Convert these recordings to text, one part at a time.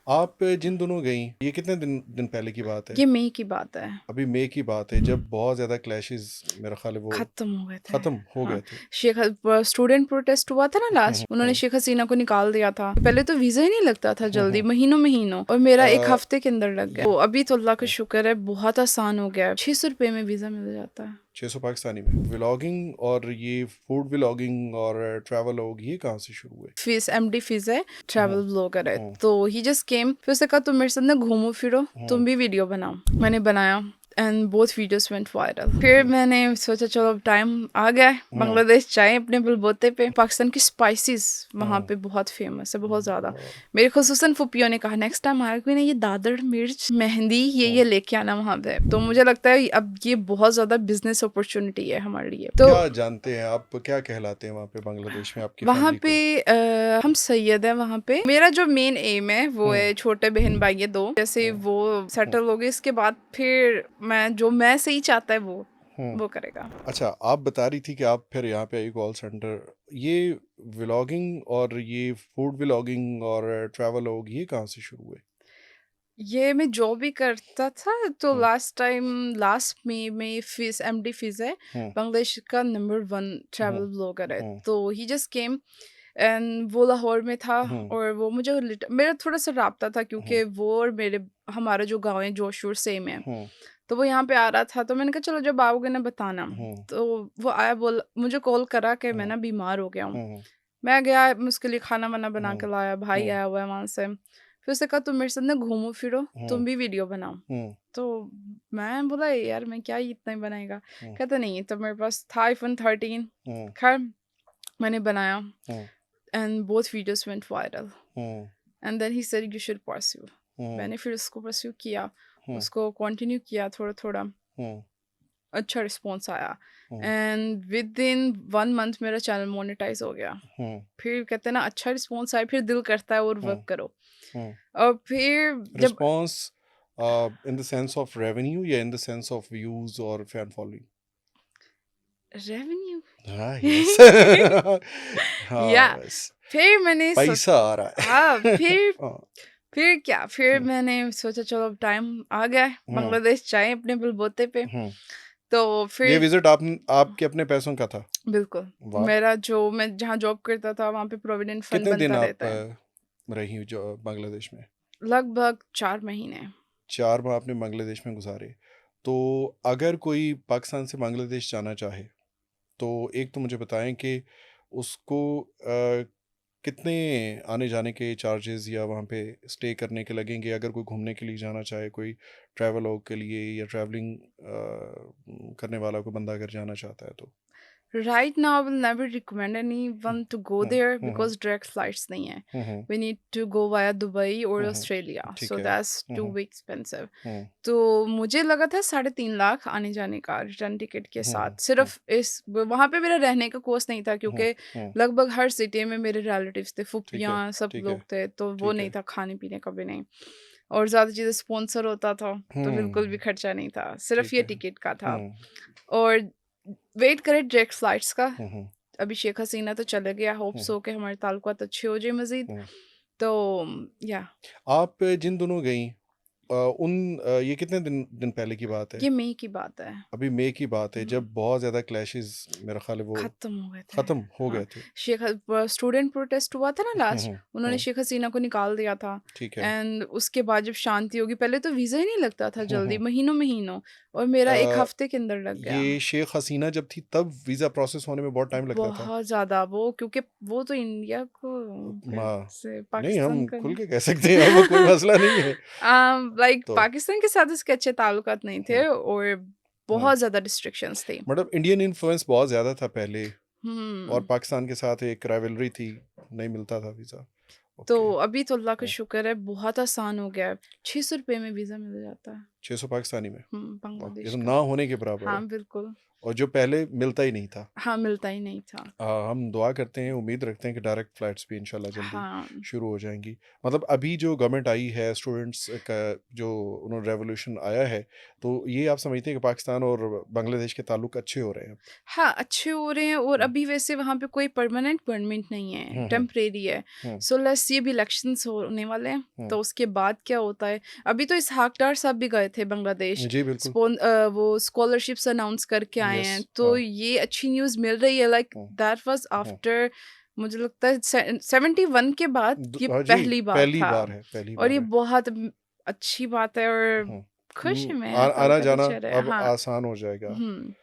आप जिन दिनों गई, ये कितने दिन दिन पहले की बात है? ये मई की बात है। अभी मई की बात है, जब बहुत ज़्यादा क्लैशेस मेरा ख्याल है वो खत्म हो गए थे। ख़त्म हो हाँ, गए थे। स्टूडेंट प्रोटेस्ट हुआ था ना हुँ, लास्ट, उन्होंने हुँ। शेख हसीना को निकाल दिया था। पहले तो वीजा ही नहीं लगता था हुँ, जल्दी, हुँ। महीनों महीनों, और मेरा एक अ, हफ्ते के अंदर लग गया। तो अभी तो अल्लाह का हुँ, शुक्र है, बहुत आसान हो गया है। 600 रुपये में वीजा मिल जाता है। 600 पाकिस्तानी में। व्लॉगिंग और ये फूड व्लॉगिंग और ट्रैवल व्लॉग ये कहाँ से शुरू हुए? फीस एमडी फीस है, हुँ, ट्रैवल ब्लॉगर है। हुँ, तो ही जस्ट केम, फिर उसने कहा तुम मेरे साथ ना घूमो फिरो, हुँ, तुम भी वीडियो बनाओ। मैंने बनाया and both videos went viral. फिर हुँ, मैंने सोचा चलो अब टाइम आ गया है, हुँ, बांग्लादेश जाए अपने बलबोते पे। पाकिस्तान की स्पाइसेस वहाँ हुँ। पे बहुत फेमस है, बहुत ज़्यादा। मेरे खुसूसन फुप्पियों ने कहा नेक्स्ट टाइम आएगी ना, ये दादड़ मिर्च मेहंदी ये लेके आना वहाँ पे। तो मुझे लगता है अब ये बहुत ज़्यादा बिजनेस अपॉर्चुनिटी है हमारे लिए। तो क्या जानते हैं आप, क्या कहलाते हैं वहाँ पे बांग्लादेश में आपकी वहाँ फैमिली पे को? हम सैयद है वहाँ पे। मेरा जो मेन एम है वो हुँ, है छोटे बहन भाई है 2, जैसे हुँ, वो हुँ, सेटल हो गए इसके बाद फिर मैं सही चाहता है हुँ। वो करेगा। अच्छा, आप बता रही थी कि आप फिर यहाँ पे आई कॉल सेंटर। ये व्लॉगिंग और ये फूड व्लॉगिंग और ट्रैवल व्लॉग ये कहाँ से शुरू हुए? ये मैं जो भी करता था, तो हुँ, लास्ट में फिज एमडी फिज है, हुँ, बांग्लादेश का नंबर 1 हुँ, ट्रैवल ब्लॉगर है। हुँ, तो ही जस्ट केम एंड वो लाहौर में था। हुँ, और वो मुझे मेरा थोड़ा सा राब्ता था, हुँ, क्योंकि वो और मेरे हमारा जो गाँव है जोशुर सेम है। हुँ, तो वो यहाँ पे आ रहा था, तो मैंने कहा चलो जब आओगे ना बताना। हुँ, तो वो आया, बोल मुझे कॉल करा कि मैं हुँ, ना बीमार हो गया हूँ। हुँ, मैं गया, मैं उसके लिए खाना वाना बना हुँ, के लाया, भाई हुँ, आया हुआ है वहाँ से। फिर उसने कहा तुम मेरे साथ ना घूमो फिरो, हुँ, तुम भी वीडियो बनाओ। हुँ, तो मैं बोला यार मैं क्या ही इतना ही बनाएगा। हुँ, कहता नहीं, तो मेरे पास था iPhone 13। हुँ, खैर मैंने बनाया हुँ, and both videos went viral hmm, and then he said you should pursue. हुँ, मैंने फिर उसको परस्यू किया, हुँ, उसको कंटिन्यू किया थोड़ा थोड़ा। हुँ, अच्छा रिस्पॉन्स आया हुँ, एंड विद इन 1 मंथ मेरा चैनल मोनेटाइज हो गया। हुँ, फिर कहते हैं ना, अच्छा रिस्पॉन्स आए फिर दिल करता है और वर्क हुँ, करो। हुँ। और फिर जब response in the sense of revenue या in the sense of views और फैन फॉलोइंग? रेवेन्यू हाँ, यस। या हाँ, बस फिर मैंने पैसा आ रहा है। हाँ हाँ, फिर हुँ, मैंने सोचा चलो अब टाइम आ गया है, हुँ, बांग्लादेश जाए अपने बलबोते पे। हुँ। तो ये फिर विज़िट आप आपके अपने पैसों का था? बिल्कुल, वाह! मैं जहाँ जॉब करता था वहाँ पे प्रोविडेंट फंड कितने दिन बनता आप रहता है। रही जो बांग्लादेश में? लगभग 4 महीने। 4 माह आपने बांग्लादेश में गुज़ारे। तो अगर कोई पाकिस्तान से बांग्लादेश जाना चाहे, तो एक तो मुझे बताएँ कि उसको कितने आने-जाने के चार्जेज़ या वहाँ पे स्टे करने के लगेंगे? अगर कोई घूमने के लिए जाना चाहे, कोई ट्रैवल के लिए या ट्रैवलिंग करने वाला कोई बंदा अगर जाना चाहता है तो? Right now, I will never recommend anyone to go hmm, there hmm, hmm, because direct flights नहीं है. हुँ, हुँ, We need to go via Dubai or hmm, hmm, Australia, ठीक so है। that's hmm, too hmm, expensive. हुँ, तो मुझे लगा था 3.5 लाख आने जाने का रिटर्न टिकट के हुँ, साथ। हुँ, सिर्फ इस वहाँ पे मेरा रहने का कोर्स नहीं था, हुँ, क्योंकि हुँ, लगभग हर सिटी में मेरे रिलेटिव्स थे, ठीक है, फुप्पियाँ सब ठीक है, लोग थे, तो वो ठीक नहीं है। था खाने पीने का भी नहीं। और ज़्यादा चीज़ें स्पॉन्सर होता था, तो बिल्कुल भी हुँ, खर्चा नहीं था, सिर्फ ठीक ये है। टिकट का था। हुँ, और वेट करे डायरेक्ट फ्लाइट्स का। हुँ, हुँ, अभी शेख हसीना तो चले गया, होप्स हुँ, हो के हमारे ताल्लुकात अच्छे हो जाए मज़ीद। हुँ। तो या आप जिन दिनों गईं, ये कितने दिन दिन पहले की बात है? ये मई की बात है। अभी मई की बात है, हुँ, जब बहुत ज़्यादा क्लैशेज़ मेरा ख़्याल है वो खत्म हो गए थे। ख़त्म हो हाँ, गए थे। स्टूडेंट प्रोटेस्ट हुआ था ना हुँ, लास्ट, हुँ, उन्होंने हुँ, शेख हसीना को निकाल दिया था। ठीक है। एंड उसके बाद जब शांति होगी, पहले तो वीज़ा ही नहीं लगता था हुँ, जल्दी, हुँ। महीनों-महीनों, और मेरा 1 अ, हफ्ते के अंदर लग गया। ये शेख हसीना जब थी तब वीज़ा प्रोसेस होने में बहुत टाइम लगता था? बहुत ज़्यादा, वो क्योंकि वो तो इंडिया को फिर हाँ, से नहीं पाकिस्तान हम का खुल नहीं। के कह सकते हैं, अब कोई मसला नहीं है। लाइक तो पाकिस्तान के साथ इसके अच्छे ताल्लुकात नहीं हुँ, थे, और हुँ। बहुत ज़्यादा रिस्ट्रिक्शंस थी। मतलब इंडियन इन्फ्लुएंस बहुत ज़्यादा था पहले और हुँ, पाकिस्तान के साथ एक राइवलरी थी, नहीं मिलता था वीज़ा। तो ओके। अभी तो अल्लाह का हुँ, शुक्र है, बहुत आसान हो गया है। 600 रुपये में वीज़ा मिल जाता है। 600 पाकिस्तानी में? वाह! ये तो बांग्लादेश ना का। होने के बराबर हाँ, है। बिल्कुल। और जो पहले मिलता ही नहीं था। हाँ, मिलता ही नहीं था। हम दुआ करते हैं, उम्मीद रखते हैं कि डायरेक्ट फ्लाइट्स भी इंशाल्लाह जल्दी हाँ। शुरू हो जाएंगी। मतलब अभी जो गवर्नमेंट आई है, स्टूडेंट्स का जो उन्होंने रेवोल्यूशन आया है, तो ये आप समझते हैं कि पाकिस्तान और बांग्लादेश के ताल्लुक अच्छे हो रहे हैं? हाँ, अच्छे हो रहे हैं और हम्म अभी वैसे वहाँ पे कोई परमानेंट गवर्नमेंट नहीं है, हम्म टेम्परेरी है। हम्म सो लेट्स ये भी इलेक्शंस होने वाले हैं, हम्म, तो उसके बाद क्या होता है। अभी तो इसहाक डार साहब भी गए थे बांग्लादेश, जी बिल्कुल। वो स्कॉलरशिप्स अनाउंस करके आए यस। हैं, तो ये अच्छी न्यूज़ मिल रही है। Like hmm that was hmm, after, मुझे लगता है 71 के बाद ये हाँ जी, पहली बार पहली था, बार है, पहली और बार ये है। बहुत अच्छी बात है और हम्म खुश हूँ मैं, ऐसा आना पता जाना चल रहा है। अब हाँ। आसान हो जाएगा। हम्म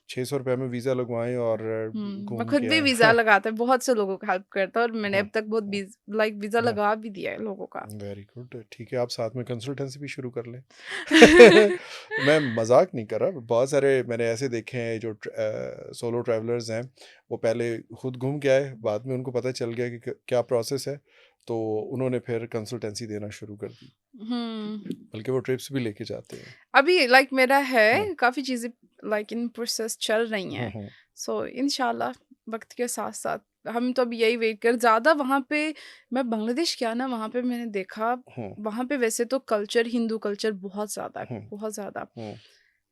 600 रुपये में वीज़ा लगवाएं और मैं घूम खुद के भी वीज़ा आए। लगाता है, बहुत से लोगों का हेल्प करता है, और मैंने अब तक बहुत हम्म वीज़ा हम्म, लगा भी दिया है लोगों का। Very good. ठीक है, आप साथ में कंसल्टेंसी भी शुरू कर लें। मैं मजाक नहीं कर रहा, बहुत सारे मैंने ऐसे देखे हैं जो सोलो ट्रैवलर्स हैं, वो पहले खुद घूम के आए, बाद में उनको पता चल गया कि क्या प्रोसेस है, तो उन्होंने फिर कंसल्टेंसी देना शुरू कर दी, हम्म बल्कि वो ट्रिप्स भी लेके जाते हैं। अभी लाइक मेरा हम्म है, काफ़ी चीज़ें लाइक इन प्रोसेस चल रही हैं। हम्म सो इंशाल्लाह वक्त के साथ साथ हम तो अभी यही वेट कर ज़्यादा वहाँ पे। मैं बांग्लादेश क्या ना, वहाँ पे मैंने देखा, हम्म वहाँ पे वैसे तो कल्चर, हिंदू कल्चर बहुत ज़्यादा है, हम्म बहुत ज़्यादा। हम्म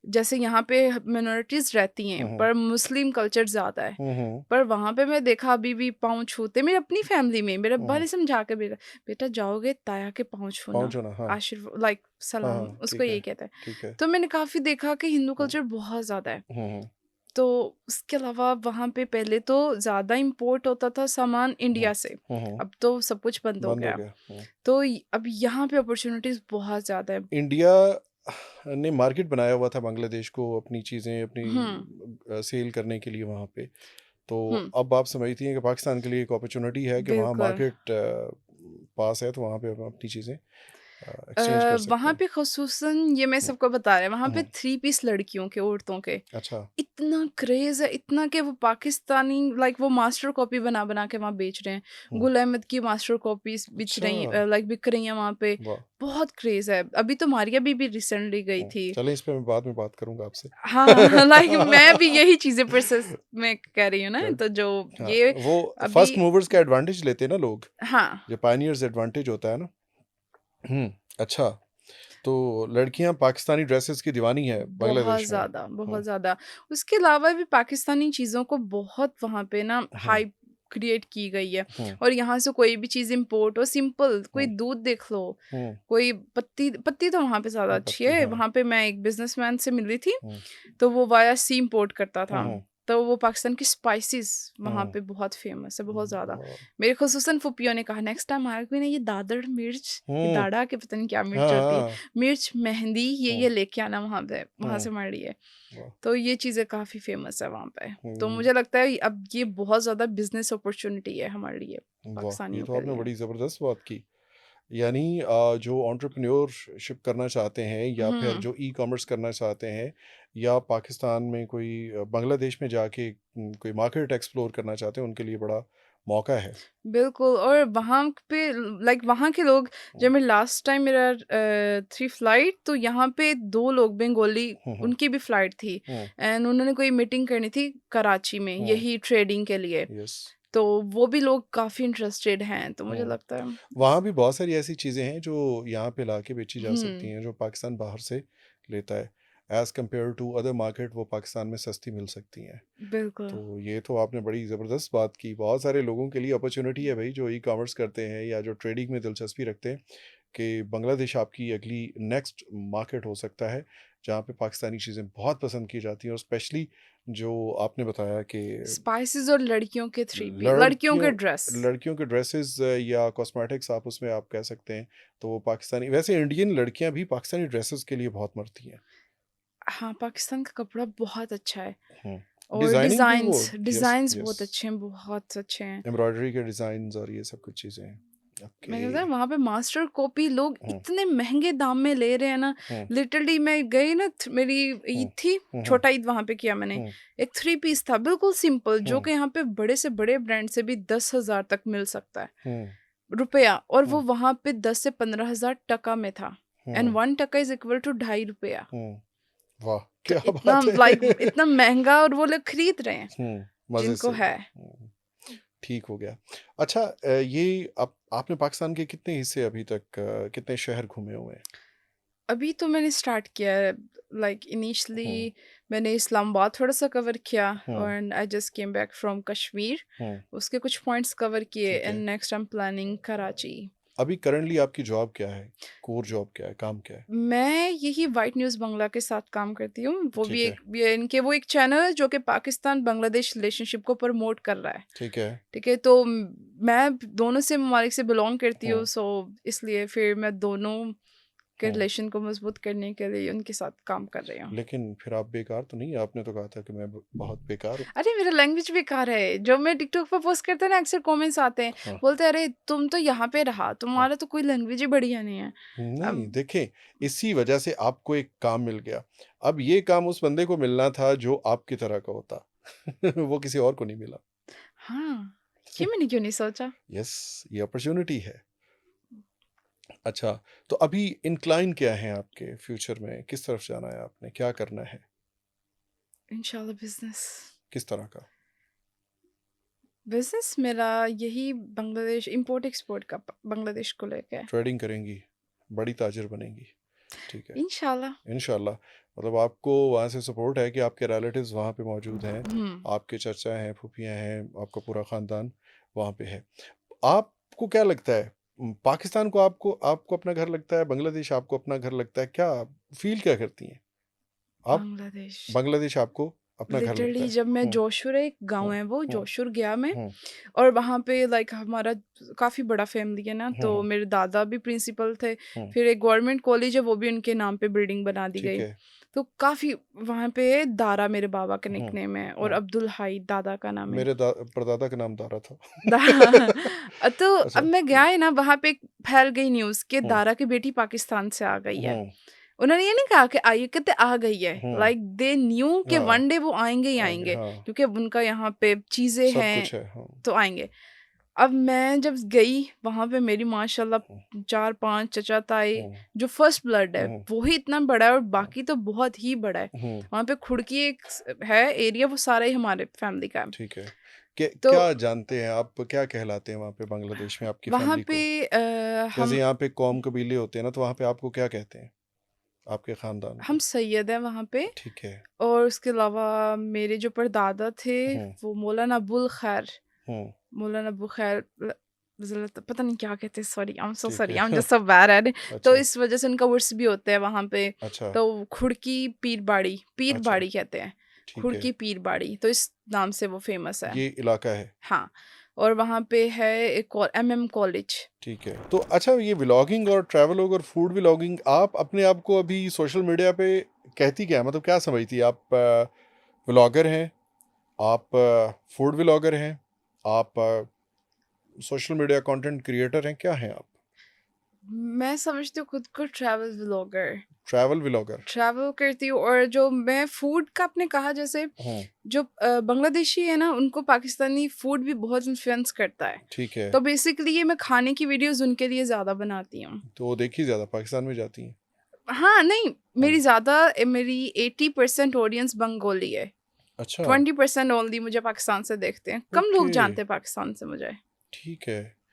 जैसे यहाँ पे मिनोरिटीज रहती हैं, हम्म पर मुस्लिम कल्चर ज़्यादा है। हम्म पर वहाँ पे मैं देखा अभी भी पाँव छूते, मेरी अपनी फैमिली में मेरे अब्बा हम्म, ने समझा के बेटा, बेटा जाओगे ताया के पाँव छूना, पहुंचो ना, हाँ। आशीर्वाद लाइक हाँ सलाम, हाँ, उसको ठीक है, यही कहते हैं। ठीक है। तो मैंने काफ़ी देखा कि हिंदू हम्म कल्चर बहुत ज़्यादा है। हम्म तो उसके अलावा वहाँ पे पहले तो ज़्यादा इम्पोर्ट होता था सामान हम्म इंडिया से, हम्म, अब तो सब कुछ बंद हो बंद हो गया। गया। तो अब यहाँ पे अपॉर्चुनिटीज़ बहुत ज़्यादा है। इंडिया ने मार्केट बनाया हुआ था बांग्लादेश को, अपनी चीज़ें हम्म अपनी सेल करने के लिए वहाँ पे। तो हम्म अब आप समझती हैं कि पाकिस्तान के लिए एक अपॉर्चुनिटी है कि वहाँ बिल्कुल। मार्केट पास है, तो वहाँ पे हम अपनी चीज़ें एक्सचेंज कर सकते वहाँ हैं। पे ख़ुसूसन ये मैं हम्म, सबको बता रहे हैं, वहाँ पे हम्म, 3 पीस लड़कियों के, औरतों के अच्छा। इतना क्रेज़ है, इतना कि वो पाकिस्तानी लाइक वो मास्टर कॉपी बना-बना के वहाँ बेच रहे हैं। हम्म, गुल अहमद की मास्टर कॉपीज़ बिच अच्छा, रही लाइक बिक रही हैं वहाँ पे। वाह। बहुत क्रेज़ है। अभी तो मारिया बीबी रिसेंटली गई थी। चलें, इस पे मैं बाद में बात करूँगा आपसे। हाँ, लाइक मैं भी यही चीज़ें प्रोसेस में कह रही हूँ ना, गुड। तो जो हाँ, ये वो अभी। फर्स्ट मूवर्स का एडवांटेज लेते हैं ना लोग, हाँ, जो पायनियर्स एडवांटेज होता है ना। अच्छा। तो लड़कियां पाकिस्तानी ड्रेसेस की दीवानी है बहुत बांग्लादेश में। ज़्यादा, बहुत ज़्यादा। उसके अलावा भी पाकिस्तानी चीज़ों को बहुत वहाँ पे ना हम्म हाइप क्रिएट की गई है। हम्म और यहाँ से कोई भी चीज़ इम्पोर्ट हो, सिंपल कोई हम्म दूध देख लो, हम्म कोई पत्ती पत्ती तो वहाँ पे ज़्यादा अच्छी पत्ती, है। हाँ। वहाँ पे मैं एक बिज़नेसमैन से मिली थी, हम्म तो वो वाया सी इम्पोर्ट करता था। हम्म तो वो पाकिस्तान की स्पाइसेस वहाँ हम्म पे बहुत फ़ेमस है, बहुत ज़्यादा। वाह, मेरे ख़ुसूसन फूफियों ने कहा नेक्स्ट टाइम आया कोई ना, ये दादड़ मिर्च, ये हम्म, दाढ़ा के पता नहीं क्या हाँ मिर्च होती है, हाँ, मिर्च, मेहंदी, ये हम्म लेके आना वहाँ पे, वहाँ हम्म, से मर रही है। वाह, तो ये चीज़ें काफ़ी फ़ेमस है वहाँ पे। तो हम्म, मुझे लगता है अब ये बहुत ज़्यादा बिज़नेस अपॉर्च्युनिटी है हमारे लिए, वाह, ये पाकिस्तानियों तो के आपने लिए। बड़ी ज़बरदस्त बात की। यानी जो एंटरप्रेन्योरशिप करना चाहते हैं, या फिर हुँ। जो ई कॉमर्स करना चाहते हैं, या पाकिस्तान में कोई बांग्लादेश में जाके कोई मार्केट एक्सप्लोर करना चाहते हैं, उनके लिए बड़ा मौका है। बिल्कुल। और वहाँ पे लाइक वहाँ के लोग, हम्म जब मैं लास्ट टाइम मेरा थी फ्लाइट, तो यहाँ पे 2 लोग बंगाली, हम्म उनकी भी फ्लाइट थी, हम्म एंड उन्होंने कोई मीटिंग करनी थी कराची में, हम्म, यही ट्रेडिंग के लिए। यस। तो वो भी लोग काफ़ी इंटरेस्टेड हैं, तो मुझे लगता है। वहाँ भी बहुत सारी ऐसी चीज़ें हैं जो यहाँ पे लाके बेची जा सकती हुँ, हैं, जो पाकिस्तान बाहर से लेता है। As compare to other market, वो पाकिस्तान में सस्ती मिल सकती हैं। बिल्कुल। तो ये तो आपने बड़ी ज़बरदस्त बात की। बहुत सारे लोगों के लिए अपॉर्चुनिटी है भाई, जो ई कॉमर्स करते हैं या जो ट्रेडिंग में दिलचस्पी रखते हैं, कि बांग्लादेश आपकी अगली नेक्स्ट मार्केट हो सकता है, जहाँ पे पाकिस्तानी चीज़ें बहुत पसंद की जाती हैं, और स्पेशली जो आपने बताया कि स्पाइसेस और लड़कियों के 3 पी, लड़कियों लड़कियों के ड्रेस। लड़कियों के ड्रेसेस या कॉस्मेटिक्स, आप उसमें आप कह सकते हैं, तो वो पाकिस्तानी, वैसे इंडियन लड़कियां भी पाकिस्तानी ड्रेसेस के लिए बहुत मरती हैं। हाँ, पाकिस्तान का कपड़ा बहुत अच्छा है, और डिज़ाइनिंग भी वो, डिज़ाइन्स यस डिज़ाइन्स यस, बहुत अच्छे हैं, बहुत अच्छे हैं। एम्ब्रॉयडरी के डिज़ाइंस और ये सब कुछ चीज़ें हैं। ओके। मैंने बताया वहाँ पे मास्टर कॉपी लोग हम्म इतने महँगे दाम में ले रहे हैं ना, हम्म लिटरली मैं गई ना, मेरी हम्म ईद थी, हम्म छोटा ईद वहाँ पे किया मैंने। हम्म एक 3 पीस था, बिल्कुल सिंपल, जो हम्म कि यहाँ पे बड़े से बड़े ब्रांड से भी 10,000 तक मिल सकता है, हम्म रुपया, और वो हम्म वहाँ पे 10 से 15,000 टका में था, एंड हम्म 1 टका इज़ इक्वल टू ₹2.5। हम्म, वाह, क्या इतना बात है। लाइक इतना महंगा और वो लोग खरीद रहे हैं मजे जिनको से। है। ठीक हो गया। अच्छा, ये आपने पाकिस्तान के कितने हिस्से अभी तक, कितने शहर घूमे हुए हैं? अभी तो मैंने स्टार्ट किया है, लाइक हम्म, इनिशियली मैंने इस्लामाबाद थोड़ा सा कवर किया हम्म, और I just came back from Kashmir, hmm, उसके कुछ पॉइंट्स कवर किए ठीक एंड है। Next I am planning Karachi. अभी करंटली आपकी जॉब क्या है? कोर जॉब क्या है? काम क्या है? मैं यही वाइट न्यूज़ बांग्ला के साथ काम करती हूँ, वो भी ठीक है। वो एक चैनल है जो कि पाकिस्तान बांग्लादेश रिलेशनशिप को प्रमोट कर रहा है। ठीक है। ठीक है, तो मैं दोनों से ममालिक से बिलोंग करती हूँ, हम्म, सो इसलिए फिर मैं दोनों के हम्म। रिलेशन को मजबूत करने के लिए उनके साथ काम कर रही हूँ। लेकिन फिर आप बेकार तो नहीं? आपने तो कहा था कि मैं बहुत बेकार हूँ। अरे मेरा लैंग्वेज बेकार है, जो मैं टिकटॉक पर पोस्ट करते हैं ना अक्सर कमेंट्स आते हैं, हाँ, बोलते हैं अरे तुम तो यहाँ पे रहा, हाँ। तुम्हारा तो कोई लैंग्वेज ही बढ़िया नहीं है। नहीं, अब देखें, इसी वजह से आपको एक काम मिल गया। अब ये काम उस बंदे को मिलना था जो आपकी तरह का होता। वो किसी और को नहीं मिला। हाँ, ये मैंने क्यों नहीं सोचा। यस, ये अपॉर्चुनिटी है। अच्छा, तो अभी इंक्लाइन क्या है आपके फ्यूचर में? किस तरफ जाना है आपने? क्या करना है? इंशाल्लाह बिजनेस। किस तरह का? बिजनेस मेरा यही बांग्लादेश इंपोर्ट एक्सपोर्ट का बांग्लादेश को लेके है। ट्रेडिंग करेंगी? बड़ी ताजिर बनेंगी? ठीक है। इंशाल्लाह। इंशाल्लाह। मतलब आपको वहाँ से सपोर्ट है कि आपके रिलेटिव्स वहाँ पे मौजूद हैं, हम्म। आपके चाचा हैं, फूफियाँ हैं, आपका पूरा ख़ानदान वहाँ पे है। आपको क्या लगता है, पाकिस्तान को आपको आपको अपना घर लगता है, बांग्लादेश आपको अपना घर लगता है? क्या फ़ील क्या करती हैं आप? बांग्लादेश। बांग्लादेश आपको अपना घर लगता लिटरली है? जब मैं हुँ, जोशुर, एक गांव हुँ, है वो हुँ, जोशुर गया मैं, हुँ, और वहाँ पे लाइक हमारा काफ़ी बड़ा फैमिली है ना, हुँ, तो हुँ, मेरे दादा भी प्रिंसिपल थे। हुँ, फिर एक गवर्नमेंट कॉलेज है, वो भी उनके नाम पे बिल्डिंग बना दी ठीक गई। है। तो काफ़ी वहाँ पे दारा मेरे बाबा का हुँ, निकनेम है और हुँ। अब्दुल हाई दादा का नाम है। मेरे परदादा का नाम दारा था। तो अब अच्छा। मैं गया है ना, वहाँ पे फैल गई न्यूज़ कि हुँ, दारा की बेटी पाकिस्तान से आ गई है। हुँ, उन्होंने ये नहीं कहा कि आई, कहते आ गई है, हुँ। लाइक दे न्यू कि हाँ, वन डे वो आएंगे ही आएँगे, आएंगे, हाँ। क्योंकि उनका यहाँ पे चीज़ें सब हैं कुछ है, हाँ। तो आएंगे। अब मैं जब गई वहाँ पे, मेरी हुँ, माशाल्लाह 4-5 चचा ताई, हुँ, जो फर्स्ट ब्लड है हुँ, वो ही इतना बड़ा है और बाकी तो बहुत ही बड़ा है। हुँ, वहाँ पे खुड़की एक है एरिया, वो सारा ही हमारे फैमिली का है। ठीक है। क्या तो क्या जानते हैं आप, क्या कहलाते हैं वहाँ पे बांग्लादेश में आपकी वहाँ फैमिली पे को? जैसे हम यहाँ पे कौम कबीले होते हैं ना, तो वहाँ पे आपको क्या कहते हैं? आपके ख़ानदान हम को? सैयद हैं वहाँ पे। ठीक है। और उसके अलावा मेरे जो परदादा थे हुँ, वो मौलाना अबुल खैर, हुँ, मौलाना अबू खैर पता नहीं क्या कहते हैं, सॉरी आई एम सो ठीक सॉरी, है। I am just so bad at. तो अच्छा, इस वजह से उनका उर्स भी होता है वहाँ पे। अच्छा, तो खुड़की पीर अच्छा, बाड़ी कहते हैं, ठीक है। खुड़की पीर बाड़ी, तो इस नाम से वो फेमस है। ये इलाका है। हाँ, और वहाँ पे है एक और MM कॉलेज। ठीक है। तो अच्छा, ये व्लॉगिंग और ट्रैवलॉग और फूड व्लॉगिंग, आप अपने आप को अभी सोशल मीडिया पे कहती क्या हैं? मतलब क्या समझती हैं? आप व्लॉगर हैं? आप फूड व्लॉगर हैं? आप सोशल मीडिया कंटेंट क्रिएटर हैं? क्या हैं आप? मैं समझती हूँ खुद को travel vlogger. Travel vlogger? Travel करती हूँ, और जो मैं फूड का आपने कहा, जैसे हुँ, जो बांग्लादेशी है ना, उनको पाकिस्तानी फूड भी बहुत इन्फ्लुएंस करता है। ठीक है। तो बेसिकली ये मैं खाने की वीडियोस उनके लिए ज़्यादा बनाती हूँ। तो वो देखी ज़्यादा पाकिस्तान में जाती हैं? हाँ, नहीं, हुँ, मेरी 80% ऑडियंस बंगाली है। अच्छा, 20% ओनली मुझे पाकिस्तान से देखते हैं। कम ओके, लोग जानते हैं पाकिस्तान से मुझे। ठीक है।